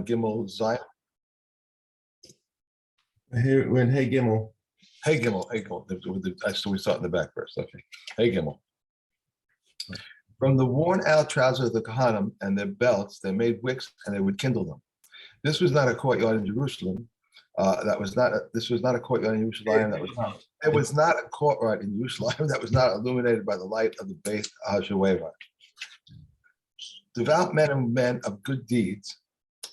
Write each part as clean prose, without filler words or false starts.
Gimel Zion. Here we're in Hey Gimel. Hey Gimel. So we start in the back first. Okay. Hey Gimel. From the worn out trousers of the Kohanim and their belts, they made wicks and they would kindle them. This was not a courtyard in Jerusalem. This was not a courtyard in Jerusalem. It was not a courtyard in Jerusalem that was not illuminated by the light of the Beit HaShoeva. Devout men and men of good deeds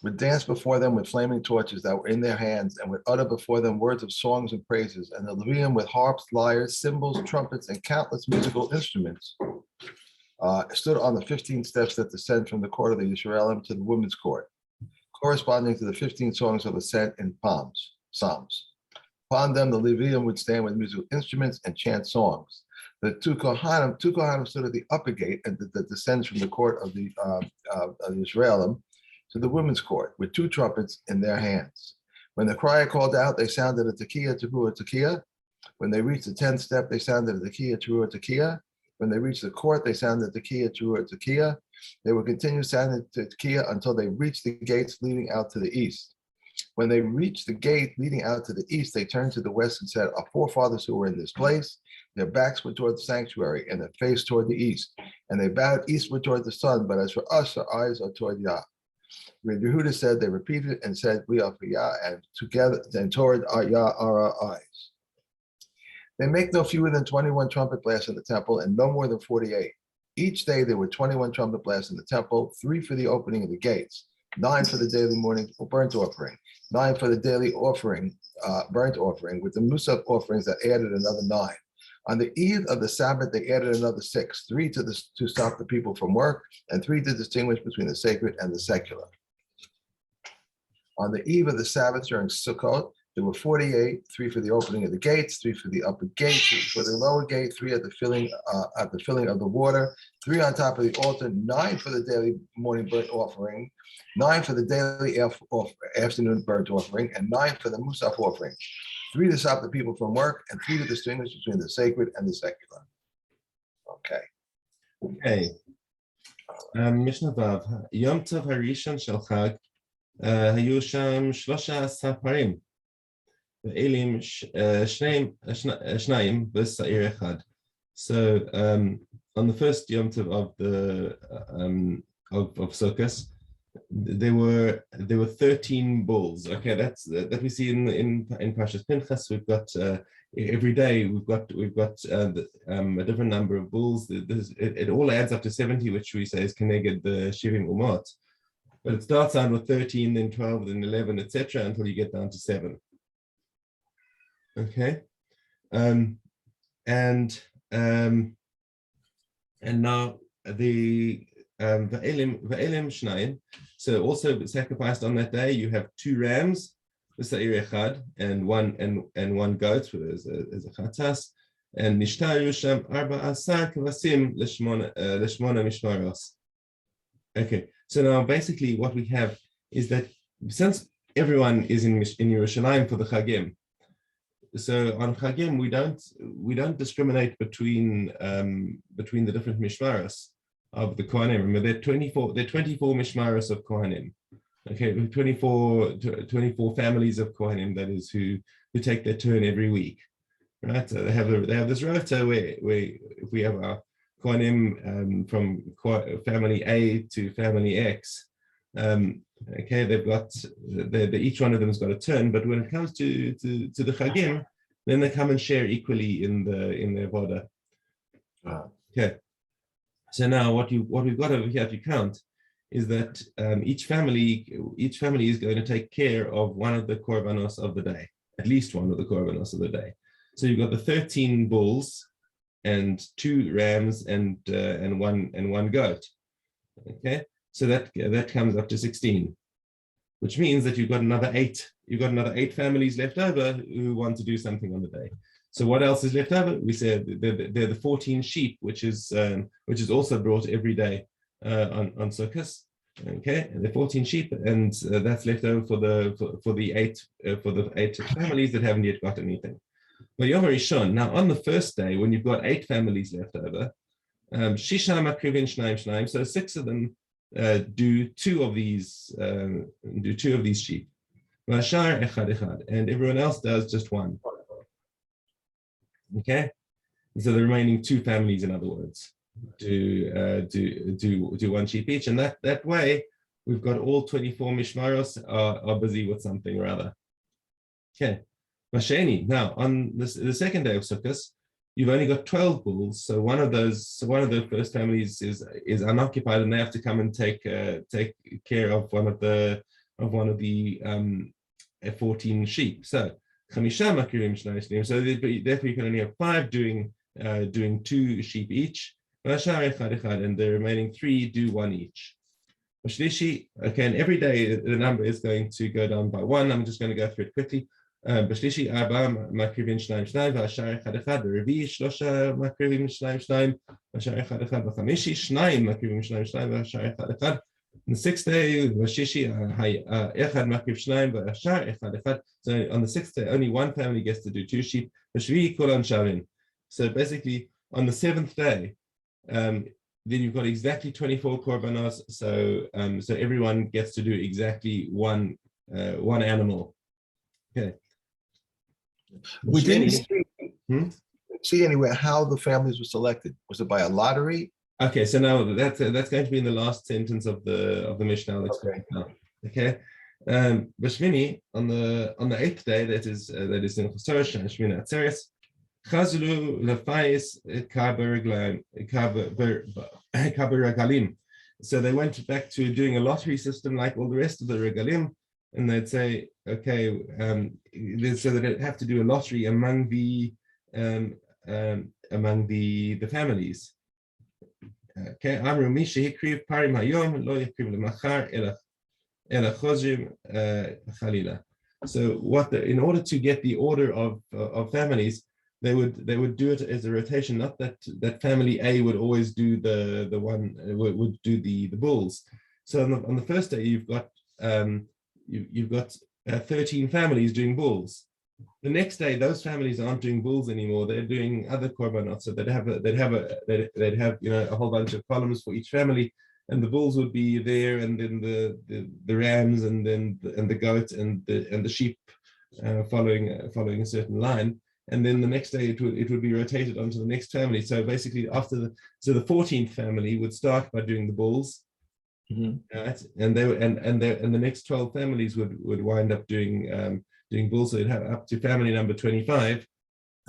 would dance before them with flaming torches that were in their hands and would utter before them words of songs and praises. And the Levium with harps, lyres, cymbals, trumpets, and countless musical instruments stood on the 15 steps that descend from the court of the Yisraelim to the women's court, corresponding to the 15 songs of ascent in Psalms. Upon them, the Levium would stand with musical instruments and chant songs. The two Kohanim stood at the upper gate that descends from the court of the Yisraelim to the women's court with two trumpets in their hands. When the crier called out, they sounded a tekiah, teruah, tekiah. When they reached the 10th step, they sounded a tekiah, teruah, tekiah. When they reached the court, they sounded tekiah, teruah, tekiah. They would continue sounding tekiah until they reached the gates leading out to the east. When they reached the gate leading out to the east, they turned to the west and said, "Our forefathers who were in this place, their backs were toward the sanctuary and their face toward the east, and they bowed eastward toward the sun. But as for us, our eyes are toward Yah." When Yehuda said, they repeated and said, "We are for Yah, and together and toward our Yah are our eyes." They make no fewer than 21 trumpet blasts in the temple and no more than 48. Each day there were 21 trumpet blasts in the temple, 3 for the opening of the gates, 9 for the daily morning burnt offering, 9 for the daily offering, burnt offering, with the Musaf offerings that added another 9. On the eve of the Sabbath, they added another 6, 3 to stop the people from work, and 3 to distinguish between the sacred and the secular. On the eve of the Sabbath during Sukkot, there were 48, 3 for the opening of the gates, 3 for the upper gate, 3 for the lower gate, 3 at the filling of the water, 3 on top of the altar, 9 for the daily morning burnt offering, 9 for the daily afternoon burnt offering, and 9 for the Musaf offering. 3 to stop the people from work, and 3 to distinguish between the sacred and the secular. Okay. Mishna Vav. Yom Tov Harishon Shel Chag. היו שם 13 פרים. ואלים שניים בשעיר אחד. So on the first Yom Tov of the of Sukkot, there were 13 bulls. Okay, that we see in Parshas Pinchas. We've got every day we've got a different number of bulls. It all adds up to 70, which we say is Keneged the Shivim Umot. But it starts out with 13, then 12, then 11, etc., until you get down to 7. Okay, and now the Elim Shnayim. So also sacrificed on that day, you have 2 rams, v'sa'ir echad, and one goat as a chatas, and nishtaru sham 14 kvasim l'shmona mishmaros. Okay. So now basically what we have is that since everyone is in Yerushalayim for the Chagim, so on Chagim we don't discriminate between the different mishmaros of the Kohanim. Remember, there are 24 mishmaros of Kohanim. Okay, 24 families of Kohanim, that is, who take their turn every week, right? So they have this rota where if we have our Kohanim from family A to family X. Okay, they've got each one of them has got a turn, but when it comes to the Chagim, then they come and share equally in their voda. Okay, so now what we've got over here, if you count, is that each family is going to take care of one of the korbanos of the day, at least one of the korbanos of the day. So you've got the 13 bulls and 2 rams and one goat. Okay, so that comes up to 16, which means that you've got another 8. You've got another 8 families left over who want to do something on the day. So what else is left over? We said they're the 14 sheep, which is also brought every day on Sukkot. Okay, and they're 14 sheep, and that's left over for the 8 families that haven't yet got anything. But Yom Rishon, now on the first day, when you've got 8 families left over, Shisha Makrivin Shnaim Shnaim, so 6 of them do two of these sheep. And everyone else does just one. Okay, so the remaining two families, in other words, do one sheep each, and that way we've got all 24 mishmaros are busy with something or other. Okay, Masheni. Now on the second day of Sukkot, you've only got 12 bulls, so one of the first families is unoccupied, and they have to come and take care of one of the 14 sheep. So therefore you can only have 5 doing 2 sheep each, and the remaining 3 do 1 each. Okay, and every day the number is going to go down by 1. I'm just going to go through it quickly. בשלישי 4 מקריבים 2 והשאר 1 ברביעי 3 מקריבים 2 והשאר 1 בחמישי 2 מקריבים 2 והשאר 1 On the 6th day, בשישי 1 מקריב 2 והשאר 1. So on the 6th day, only one family gets to do 2 sheep. בשביעי כולם שווים. So basically, on the 7th day, then you've got exactly 24 korbanos. So everyone gets to do exactly one animal. Okay. We didn't see anywhere how the families were selected. Was it by a lottery? Okay, so now that's going to be in the last sentence of the Mishnah. Okay. Okay. B'shmini, on the 8th day, that is in Chosrosh and Shmini Atzeres, Chazulu lefais kaberagalim. So they went back to doing a lottery system like all the rest of the regalim, and they'd say, okay, so that they'd have to do a lottery among the families. Okay, Amru Misha Hikriv Parim Hayom Lo Hikriv Lemachar Ela Chozrim Chalila. So in order to get the order of families, they would do it as a rotation. Not that family A would always do the would do the bulls. So on the first day you've got 13 families doing bulls. The next day those families aren't doing bulls anymore. They're doing other korbanot. So they'd have a whole bunch of columns for each family, and the bulls would be there, and then the rams, and then the goat and the sheep following a certain line. And then the next day it would be rotated onto the next family. So basically the 14th family would start by doing the bulls, right? And the next 12 families would wind up doing bulls. So it'd have up to family number 25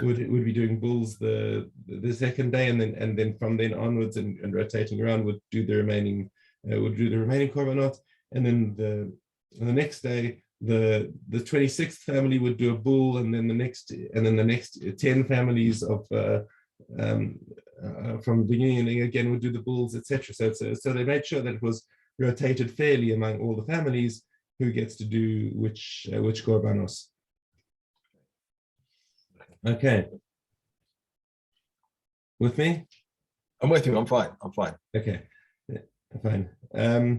would be doing bulls the second day, and then from then onwards and rotating around would do the remaining korbanot. And then the next day the 26th family would do a bull, and then the next 10 families of from the beginning again would do the bulls, etc. So they made sure that it was rotated fairly among all the families who gets to do which korbanos. Okay, with me? I'm with you. I'm fine. Okay, fine. All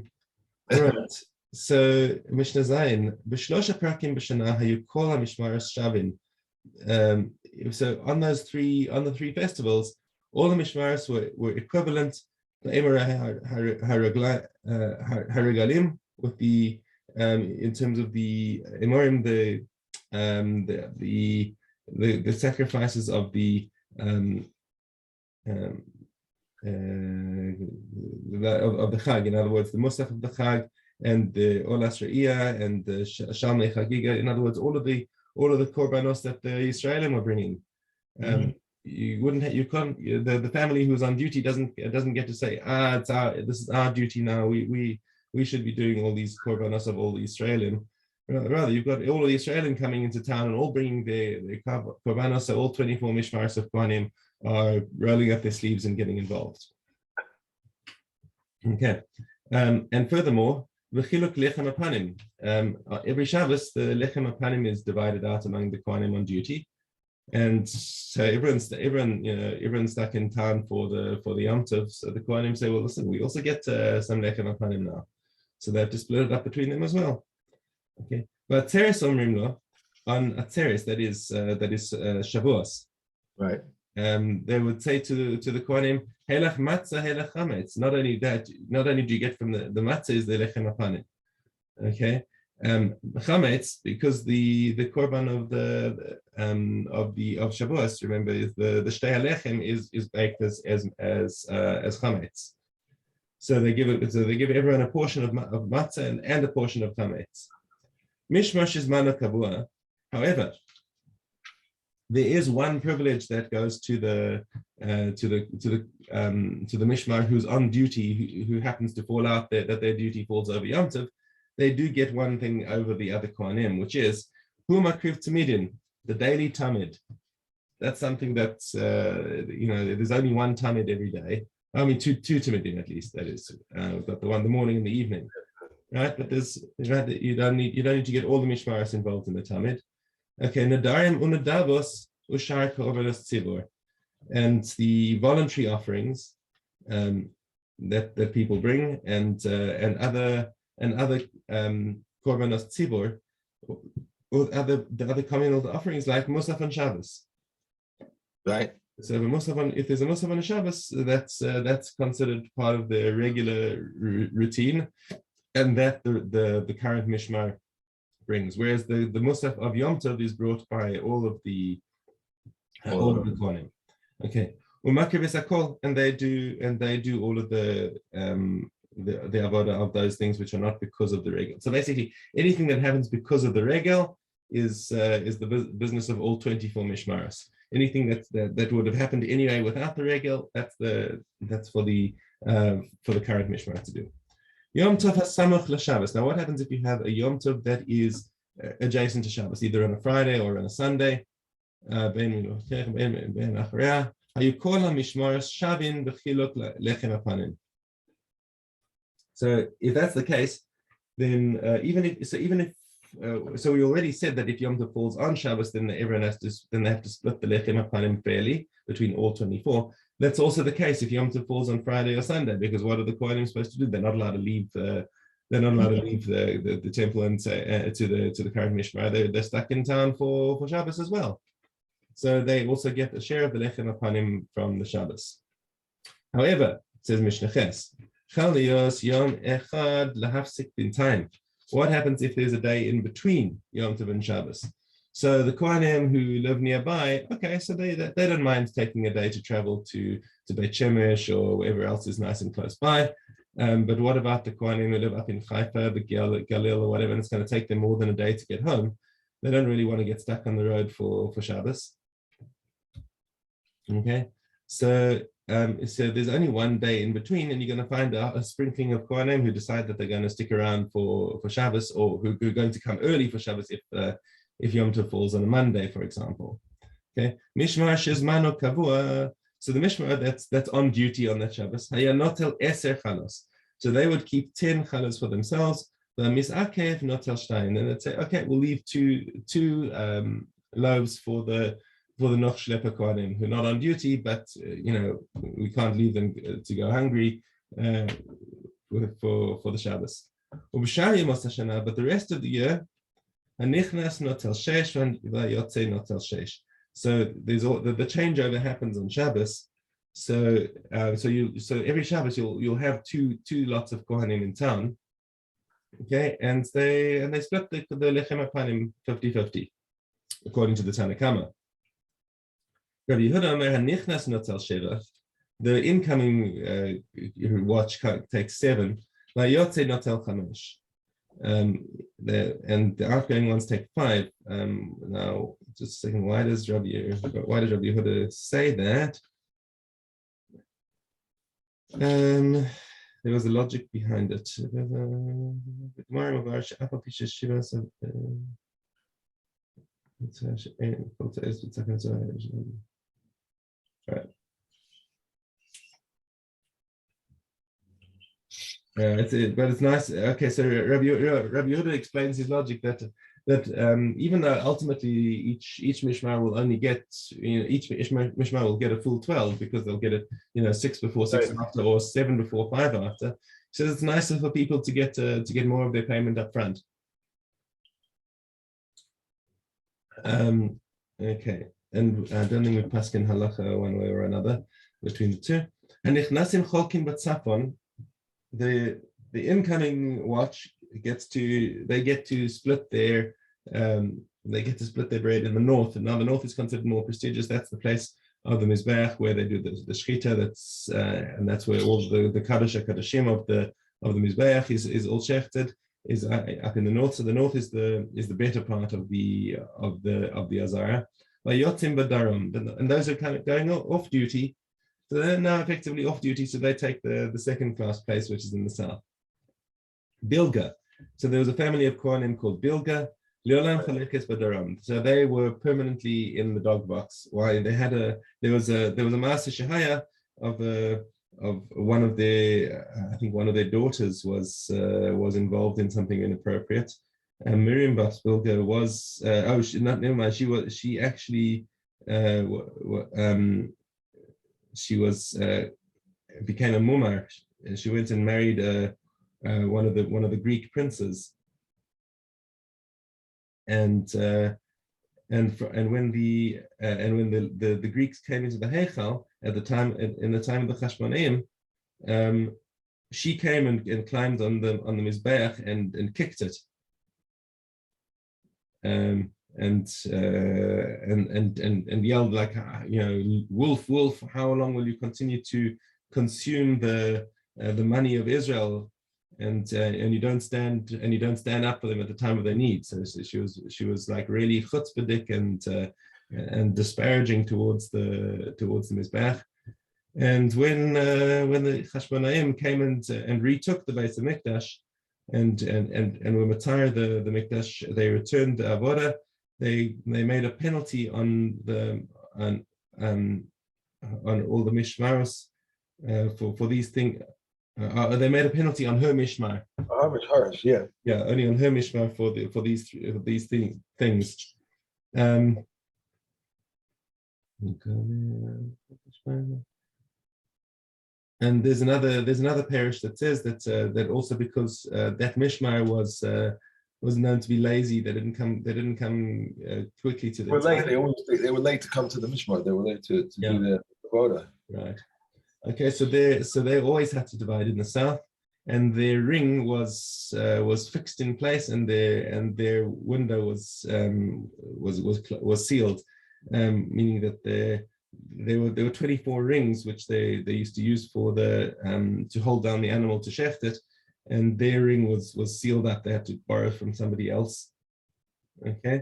right. So Mishna Zayin, b'shlosha prakim b'shana hayu kol hamishmaros shavin. So on the three festivals, all the mishmaros were equivalent. The Emor Haregalim, with the in terms of the Emorim, the sacrifices of the Chag. In other words, the Musaf of the Chag, and the Olas Re'iyah, and the Shalmei Chagiga. In other words, all of the korbanos that the Israelim were bringing. The family who's on duty doesn't get to say, this is our duty now. We should be doing all these korbanos of all the Israelim. Rather, you've got all of the Israelim coming into town and all bringing their korbanos. So all 24 mishmaros of Kohanim are rolling up their sleeves and getting involved. Okay, and furthermore, v'chiluk lechem apanim. Every Shabbos, the lechem apanim is divided out among the Kohanim on duty, and so everyone's stuck in town for the Yom Tov. So the Kohanim say, well, listen, we also get some lechem apanim now, so they have to split it up between them as well. Okay, but Atzeres omrim lo, on Atzeres, that is Shavuos, right? they would say to the Kohanim, Helach matzah, helach chametz. Not only that, not only do you get from the matzah is the lechem apanim. Okay, chametz, because the korban of Shavuos, remember, is the shtei halechem is baked as chametz. So they give everyone a portion of matzah and a portion of chametz. Mishmash is mana kavua. However, there is one privilege that goes to the mishmar who's on duty, who happens to fall out that their duty falls over Yom Tov. They do get one thing over the other Kohanim, which is hu makriv tamidin, the daily tamid. That's something that's there's only one tamid every day. I mean two tamidim at least. That is, we've got the one in the morning and the evening, right? But you don't need to get all the mishmaros involved in the tamid. Okay, nadarim unadavos ushar korbanos tzibur, and the voluntary offerings that people bring, and other korbanos tzibur, or the other communal offerings like musaf and Shabbos. Right. So if there's a musaf on a Shabbos, that's considered part of the regular routine, and that the current mishmar brings, whereas the musaf of Yom Tov is brought by all of the Kohanim. Okay, and they do all of the avodah of those things which are not because of the regel. So basically, anything that happens because of the regel is the business of all 24 mishmaros. Anything that would have happened anyway without the regel, that's for the current mishmar to do. Yom Tov hasamuch l'Shabbos. Now, what happens if you have a Yom Tov that is adjacent to Shabbos, either on a Friday or on a Sunday? So if that's the case, then so we already said that if Yom Tov falls on Shabbos, then everyone have to split the lechem apanim fairly between all 24. That's also the case if Yom Tov falls on Friday or Sunday, because what are the Kohanim supposed to do? They're not allowed to leave. They're not allowed to leave the temple and say to the current mishmar. They're stuck in town for Shabbos as well. So they also get a share of the lechem apanim from the Shabbos. However, it says Mishna Ches, Chalios Yom Echad lahafsik b'intayim. What happens if there's a day in between Yom Tov and Shabbos? So the Kohanim who live nearby, okay, so they don't mind taking a day to travel to Beit Shemesh or wherever else is nice and close by. But what about the Kohanim who live up in Haifa, the Galil or whatever, and it's going to take them more than a day to get home? They don't really want to get stuck on the road for Shabbos. Okay, so there's only one day in between, and you're going to find a sprinkling of Kohanim who decide that they're going to stick around for Shabbos, or who are going to come early for Shabbos if Yom Tov falls on a Monday, for example. Okay, Mishmar shezmano kavua. So the Mishmar that's on duty on that Shabbos, hayanotel eser chalos. So they would keep 10 chalos for themselves. The misakev notel shtayin, and they'd say, okay, we'll leave two loaves for the noch shleper Kohanim who are not on duty, but we can't leave them to go hungry for the Shabbos. But the rest of the year, hanichnas notel shesh v'yotze notel shesh. So there's the changeover happens on Shabbos. So every Shabbos you'll have two lots of Kohanim in town. Okay, and they split the lechem apanim 50-50 according to the Tanna Kama. Rabbi Yehuda Omer hanichnas notel sheva. The incoming watch takes 7. Vayotze notel chamesh. And the outgoing ones take 5. Now, just a second. Why does Rabbi Yehuda say that? There was a logic behind it. Right. But it's nice. Okay, so Rabbi Yehuda explains his logic that even though ultimately each mishmar will only get, each mishmar will get a full 12 because they'll get it 6 before 6 after, or 7 before 5 after. So it's nicer for people to get more of their payment up front. Okay. I don't think we paskin halacha one way or another between the two. And nichnasim cholkin batzafon, the incoming watch get to split their bread in the north, and now the north is considered more prestigious. That's the place of the mizbeach where they do the shchita. That's where all the kadashim of the mizbeach is all shechted, is up in the north. So the north is the better part of the azara. And those are kind of going off duty. So they're now effectively off duty. So they take the second class place, which is in the south. Bilga. So there was a family of Kohanim called Bilga. So they were permanently in the dog box. Why? There was a Maaseh Shehaya of one of their, I think one of their daughters was involved in something inappropriate. And Miriam Bas Bilga was became a mumar. She went and married one of the Greek princes. And when the Greeks came into the Heichal in the time of the Chashmonaim, she came and climbed on the Mizbeach and kicked it, and yelled like, wolf, wolf, how long will you continue to consume the money of Israel? And you don't stand up for them at the time of their need. So she was like really chutzpahdik and disparaging towards the mizbeach. And when the Chashmonaim came and retook the Beis Hamikdash and were matar the mikdash, they returned the avoda. They made a penalty on all the mishmaros for these things. They made a penalty on her mishmar. Hers, yeah. Yeah, only on her mishmar for these things. And there's another parish that says that also because that mishmar was known to be lazy, they didn't come quickly to the. They were late to come to the mishmar. They were late to do the voda. Right. Okay, so they always had to divide in the south, and their ring was fixed in place, and their window was sealed, meaning that there were 24 rings which they used to use for to hold down the animal to shecht it, and their ring was sealed up. They had to borrow from somebody else. Okay,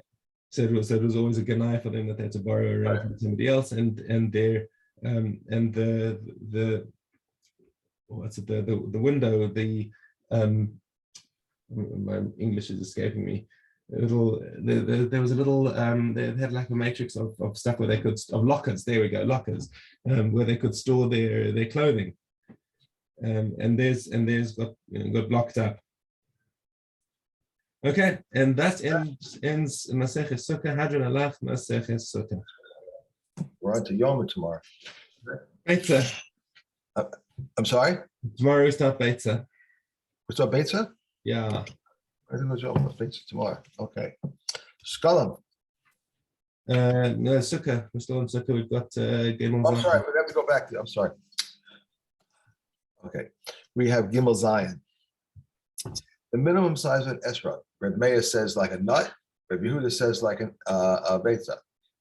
so it was always a ganai for them that they had to borrow a ring from somebody else, and their and the window, my English is escaping me. There was a little they had like a matrix of stuff where they could, of lockers, there we go, lockers, where they could store their clothing, and theirs got blocked up. Okay, and that ends Maseches Sukkah. Hadron Alach Maseches Sukkah. We're on to Yom tomorrow. Beitza. I'm sorry? Tomorrow we start Beitza. We start Beitza? Yeah. I think we'll Beitza tomorrow. Okay. Scullum. No, Sukkah. We're still on Sukkah. We've got Gimel Zion. I'm sorry, we have to go back to. I'm sorry. Okay. We have Gimel Zion. The minimum size of an esrog, Reb Meir says like a nut, Reb Yehuda says like a Beitza.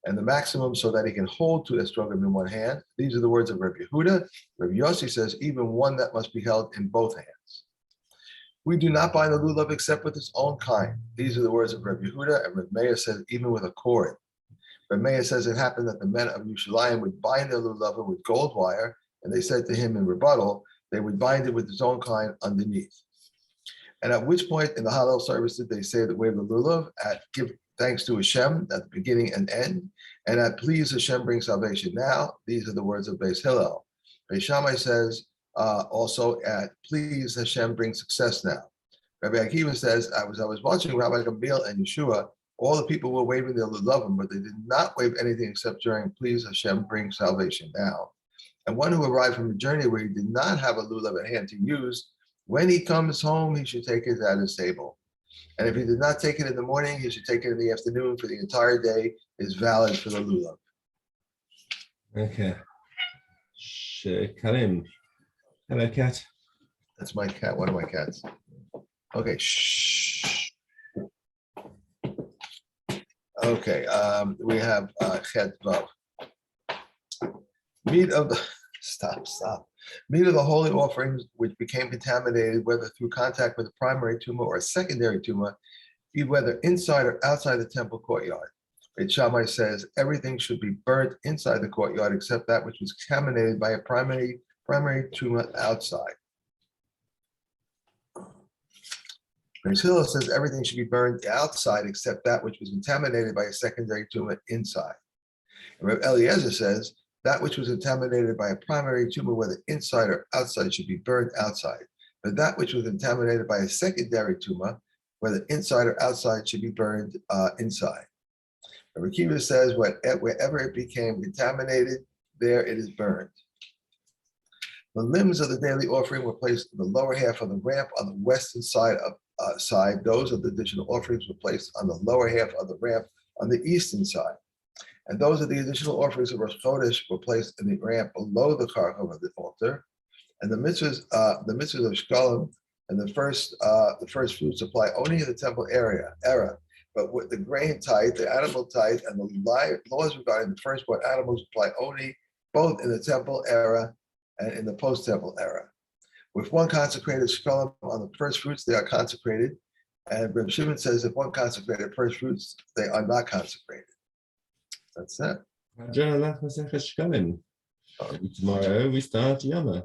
And the maximum so that he can hold two estrogim in one hand. These are the words of Reb Yehuda. Reb Yossi says even one that must be held in both hands. We do not bind the lulav except with its own kind. These are the words of Reb Yehuda, and Reb Meir says even with a cord. Reb Meir says it happened that the men of Yerushalayim would bind their lulav with gold wire, and they said to him in rebuttal, they would bind it with its own kind underneath. And at which point in the Hallel service did they say the way of the lulav? At give thanks to Hashem at the beginning and end, and at please Hashem bring salvation now. These are the words of Beis Hillel. Beis Shammai says also at please Hashem bring success now. Rabbi Akiva says I was watching Rabbi Gamliel and Yeshua. All the people were waving their lulavim, but they did not wave anything except during please Hashem bring salvation now. And one who arrived from a journey where he did not have a lulav at hand to use, when he comes home, he should take it at his table. And if he did not take it in the morning, he should take it in the afternoon, for the entire day is valid for the lulav. Okay. Karim. Hello, cat. That's my cat, one of my cats. Okay, shh. Okay, we have Chet Vav. Meat of the stop. Meat of the holy offerings which became contaminated, whether through contact with a primary tumor or a secondary tumor, be whether inside or outside the temple courtyard. Beit Shammai says everything should be burnt inside the courtyard except that which was contaminated by a primary tumor outside. Beit Hillel says everything should be burned outside except that which was contaminated by a secondary tumor inside. And Reb Eliezer says that which was contaminated by a primary tumor, whether inside or outside, should be burned outside. But that which was contaminated by a secondary tumor, whether inside or outside, should be burned inside. And Rekiva says wherever it became contaminated, there it is burned. The limbs of the daily offering were placed in the lower half of the ramp on the western side. Those of the additional offerings were placed on the lower half of the ramp on the eastern side. And those of the additional offerings of Rosh Chodesh were placed in the ramp below the karcham of the altar. And the mitzvahs of Shkolim and the first fruits apply only in the temple era. But with the grain tithe, the animal tithe, and the laws regarding the firstborn animals apply only both in the temple era and in the post-temple era. With one consecrated Shkolim on the first fruits, they are consecrated. And Reb Shimon says if one consecrated first fruits, they are not consecrated. That's it. Tomorrow we start Yama.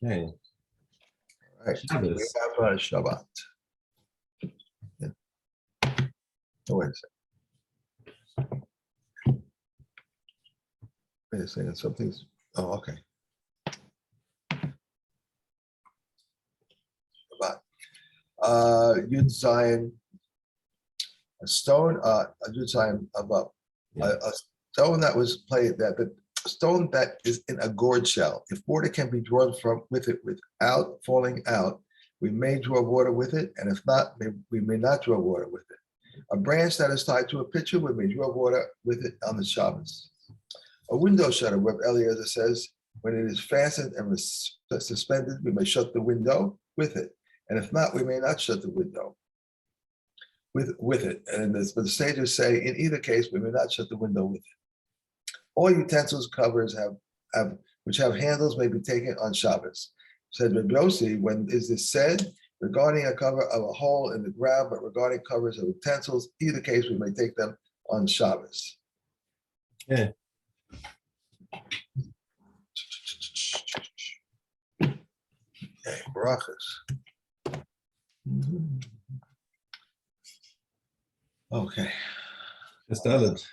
Okay. All right. Shabbos. We have Shabbat. Yeah. Oh, wait a second. Wait a second. Something's. Oh, okay. Shabbat. Yud Zion. A stone, a Yud Zion above. A stone that was played that the stone that is in a gourd shell. If water can be drawn from with it without falling out, we may draw water with it, and if not, we may not draw water with it. A branch that is tied to a pitcher, we may draw water with it on the Shabbos. A window shutter, Reb Eliezer says, when it is fastened and suspended, we may shut the window with it, and if not, we may not shut the window with it. And but the sages say, in either case, we may not shut the window with it. All utensils covers which have handles may be taken on Shabbos. Said Reb Yossi, when is this said? Regarding a cover of a hole in the ground, but regarding covers of utensils, either case we may take them on Shabbos. Yeah. Okay, brachas. Okay. Started.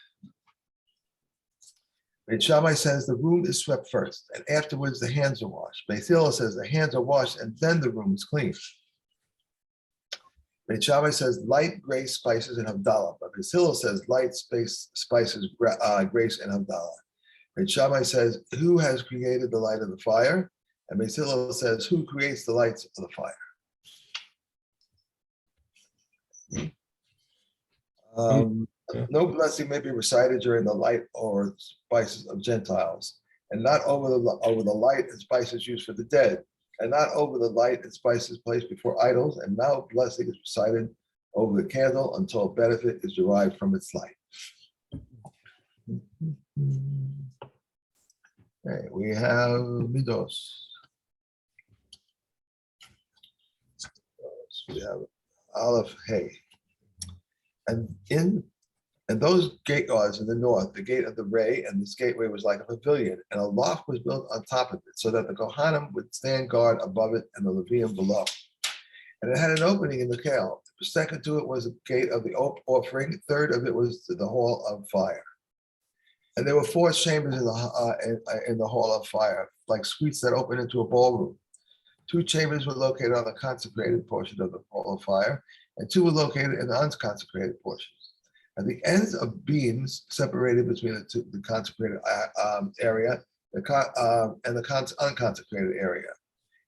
Beit Shammai says the room is swept first, and afterwards the hands are washed. Beit Hillel says the hands are washed, and then the room is clean. Beit Shammai says light, grace, spices, and Havdalah. But Beit Hillel says light, spices, grace, and Havdalah. Beit Shammai says who has created the light of the fire, and Beit Hillel says who creates the lights of the fire. No blessing may be recited during the light or spices of Gentiles, and not over the light and spices used for the dead, and not over the light and spices placed before idols, and no blessing is recited over the candle until a benefit is derived from its light. Okay, we have Midos. We have Aleph Hay. And those gate yards in the north, the gate of the Ray and this gateway was like a pavilion, and a loft was built on top of it, so that the Kohanim would stand guard above it and the Levium below. And it had an opening in the Kale. The second to it was a gate of the offering. Third of it was the hall of fire. And there were 4 chambers in the hall of fire, like suites that open into a ballroom. 2 chambers were located on the consecrated portion of the hall of fire, and 2 were located in the unconsecrated portions. At the ends of beams separated between the consecrated area and the unconsecrated area.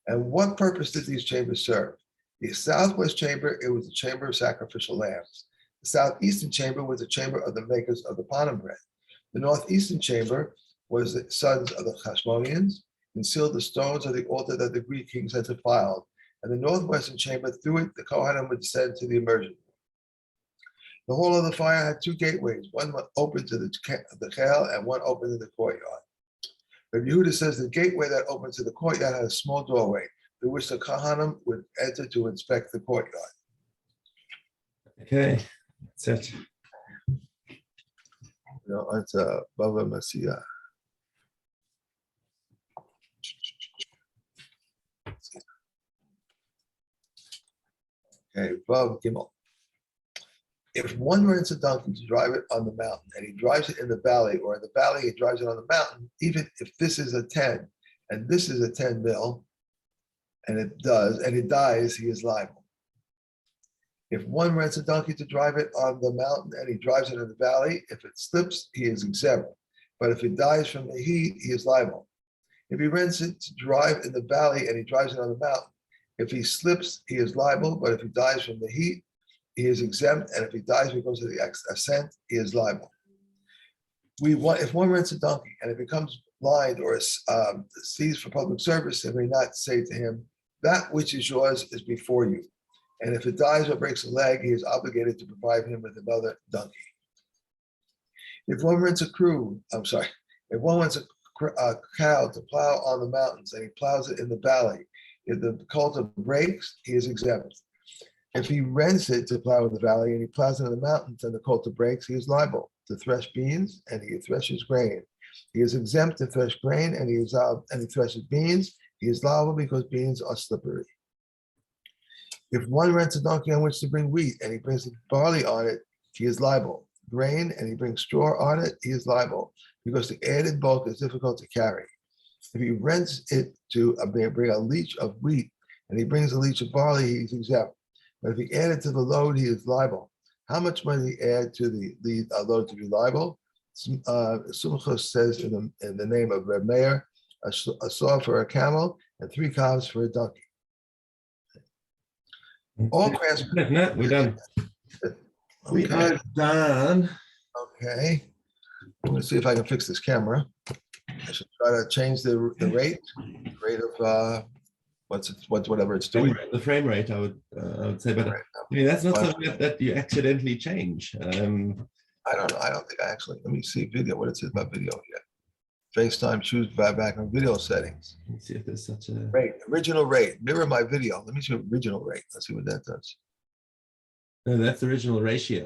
And what purpose did these chambers serve? The southwest chamber, it was the chamber of sacrificial lambs. The southeastern chamber was the chamber of the makers of the pomegranate. The northeastern chamber was the sons of the Hashmoneans, concealed the stones of the altar that the Greek kings had defiled. And the northwestern chamber, through it, the Kohanim would descend to the immersion. The hall of the fire had two gateways, one open to the Chel and one open to the courtyard. Rabbi Yehuda says the gateway that opened to the courtyard had a small doorway through which the Kohanim would enter to inspect the courtyard. Okay, that's it. It's Bava Masiah. Okay, Vav Gimel. If one rents a donkey to drive it on the mountain and he drives it in the valley, or in the valley he drives it on the mountain, even if this is a 10 and this is a 10 mil, and it dies, he is liable. If one rents a donkey to drive it on the mountain and he drives it in the valley, if it slips, he is exempt. But if it dies from the heat, he is liable. If he rents it to drive in the valley and he drives it on the mountain, if he slips, he is liable. But if he dies from the heat, he is exempt. And if he dies because of the ascent, he is liable. If one rents a donkey and it becomes blind or sees for public service, it may not say to him, that which is yours is before you. And if it dies or breaks a leg, he is obligated to provide him with another donkey. If one rents a cow to plow on the mountains and he plows it in the valley, if the coulter breaks, he is exempt. If he rents it to plow in the valley and he plows it in the mountains and the coulter breaks, he is liable to thresh beans and he threshes grain. He is exempt to thresh grain and he threshes beans. He is liable because beans are slippery. If one rents a donkey on which to bring wheat and he brings barley on it, he is liable. Grain and he brings straw on it, he is liable because the added bulk is difficult to carry. If he rents it to bring a leach of wheat and he brings a leach of barley, he is exempt. But if he added to the load, he is liable. How much money he add to the load to be liable? Sumcha says in the name of Reb Meir, a saw for a camel and 3 calves for a donkey. All craftsmen. No, we're done. We are done. Okay. I'm going to see if I can fix this camera. I should try to change the rate of whatever it's doing. The frame rate, I would say, but I mean that's not something that you accidentally change. I don't know. I don't think I actually. Let me see video. What it says about video here. FaceTime, choose back on video settings. Let's see if there's such a rate. Original rate. Mirror my video. Let me see original rate. Let's see what that does. No, that's the original ratio.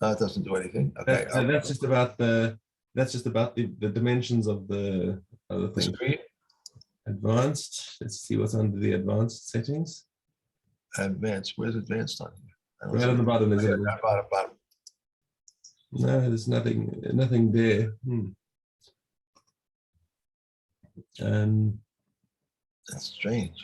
It doesn't do anything. Okay. That's just about the dimensions of the thing. Advanced. Let's see what's under the advanced settings. Advanced. Where's advanced on here? Right on the bottom, is it? Bottom. No, there's nothing there. That's strange.